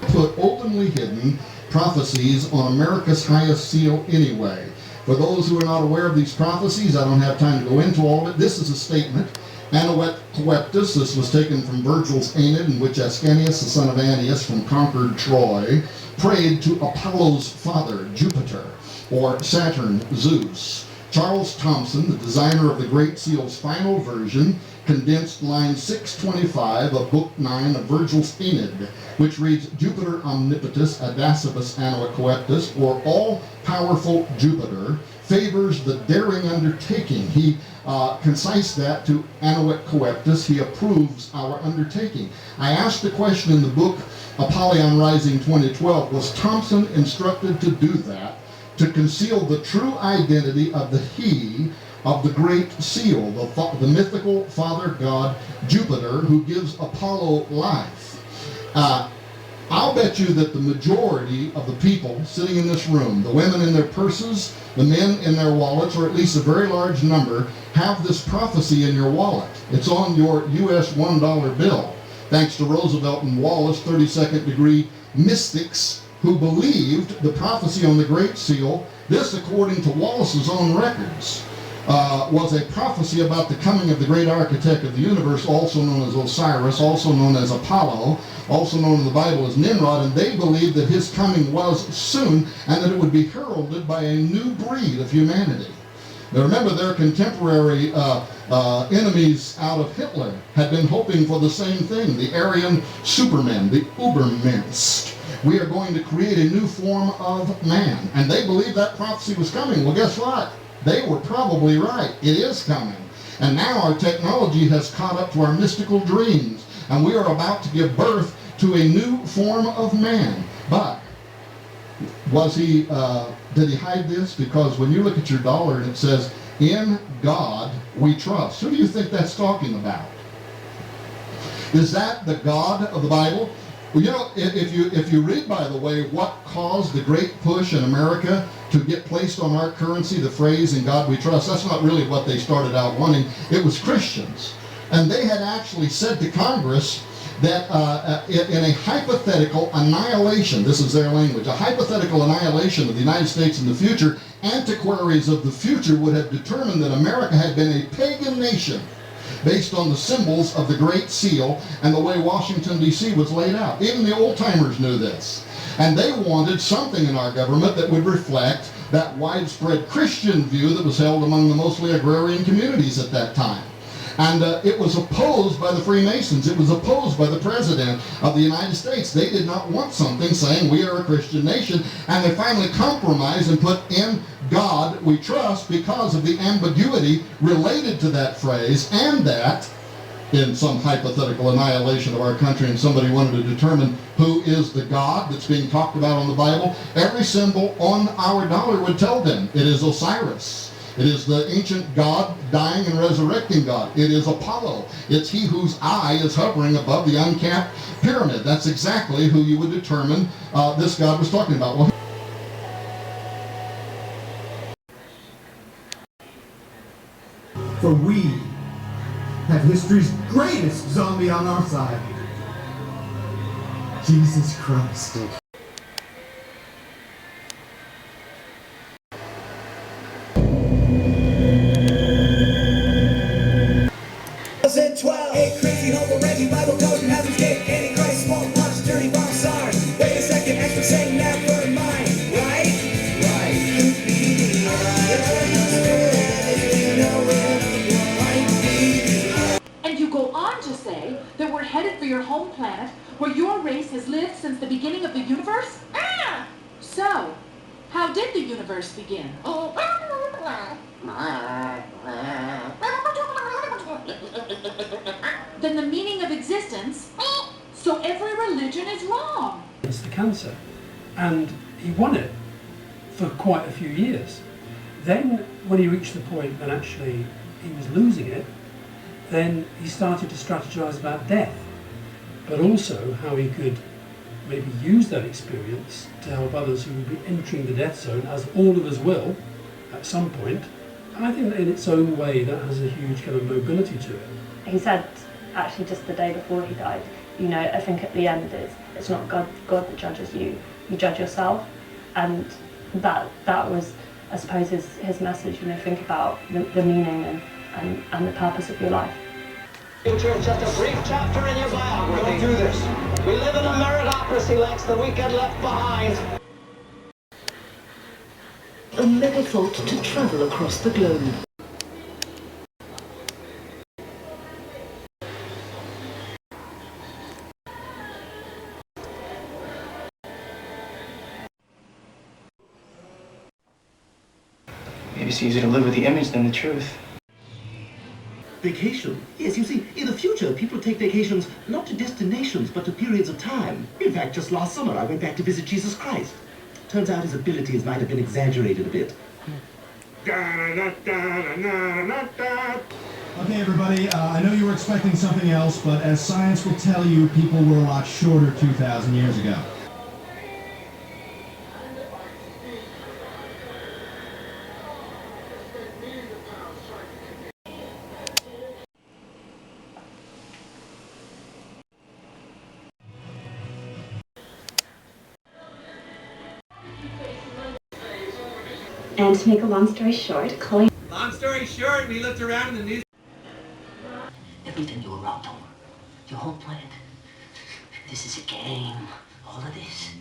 Put openly hidden prophecies on America's highest seal anyway. For those who are not aware of these prophecies, I don't have time to go into all of it. This is a statement. Anoet Coeptus, this was taken from Virgil's Aeneid, in which Ascanius, the son of Annius, from conquered Troy, prayed to Apollo's father, Jupiter, or Saturn, Zeus. Charles Thomson, the designer of the Great Seal's final version, condensed line 625 of Book 9 of Virgil's Aeneid, which reads, Jupiter omnipotus audacibus Anoet Coeptus, or all-powerful Jupiter, favors the daring undertaking. He concised that to Anoet Coeptus. He approves our undertaking. I asked the question in the book Apollyon Rising 2012, was Thomson instructed to do that, to conceal the true identity of the he of the Great Seal, the mythical father god Jupiter, who gives Apollo life? I'll bet you that the majority of the people sitting in this room, the women in their purses, the men in their wallets, or at least a very large number, have this prophecy in your wallet. It's on your US $1 bill. Thanks to Roosevelt and Wallace, 32nd degree mystics who believed the prophecy on the Great Seal. This, according to Wallace's own records, was a prophecy about the coming of the great architect of the universe, also known as Osiris, also known as Apollo, also known in the Bible as Nimrod, and they believed that his coming was soon and that it would be heralded by a new breed of humanity. Now remember, their contemporary enemies out of Hitler had been hoping for the same thing, the Aryan supermen, the Ubermensch. We are going to create a new form of man, and they believed that prophecy was coming. Well, guess what? They were probably right. It is coming. And now our technology has caught up to our mystical dreams, and we are about to give birth to a new form of man. But was he, did he hide this? Because when you look at your dollar and it says, in God we trust. Who do you think that's talking about? Is that the God of the Bible? Well, you know, if you read, by the way, what caused the great push in America to get placed on our currency, the phrase, in God we trust, that's not really what they started out wanting. It was Christians. And they had actually said to Congress that in a hypothetical annihilation, this is their language, a hypothetical annihilation of the United States in the future, antiquaries of the future would have determined that America had been a pagan nation based on the symbols of the Great Seal and the way Washington, D.C. was laid out. Even the old-timers knew this. And they wanted something in our government that would reflect that widespread Christian view that was held among the mostly agrarian communities at that time. And it was opposed by the Freemasons. It was opposed by the President of the United States. They did not want something saying we are a Christian nation, and they finally compromised and put in God we trust because of the ambiguity related to that phrase, and that in some hypothetical annihilation of our country and somebody wanted to determine who is the God that's being talked about in the Bible, every symbol on our dollar would tell them it is Osiris. It is the ancient God, dying and resurrecting God. It is Apollo. It's he whose eye is hovering above the uncapped pyramid. That's exactly who you would determine this God was talking about. Well, for we have history's greatest zombie on our side. Jesus Christ. Hey, crazy homo, Reggie, Bible code, and heaven's gate, Antichrist, smallpox, dirty bomb, SARS. Wait a second, extra saying never mind, right? Right. And you go on to say that we're headed for your home planet, where your race has lived since the beginning of the universe? Ah! So, how did the universe begin? Then the meaning of existence, so every religion is wrong. It's the cancer, and he won it for quite a few years. Then when he reached the point that actually he was losing it, then he started to strategize about death, but also how he could maybe use that experience to help others who would be entering the death zone, as all of us will at some point, I think that in its own way that has a huge kind of nobility to it. He said, actually just the day before he died, you know, I think at the end it's not God that judges you, you judge yourself. And that was, I suppose, his message, you know, think about the meaning and the purpose of your life. Future is just a brief chapter in your biography. Don't do this. We live in a meritocracy, Lex, the weekend left behind. A mega thought to travel across the globe. Maybe it's easier to live with the image than the truth. Vacation? Yes, you see, in the future, people take vacations not to destinations, but to periods of time. In fact, just last summer, I went back to visit Jesus Christ. Turns out his abilities might have been exaggerated a bit. Okay, everybody, I know you were expecting something else, but as science will tell you, people were a lot shorter 2,000 years ago. And to make a long story short, Chloe... Long story short, we looked around in the news. Everything you around, your whole planet. This is a game. All of this.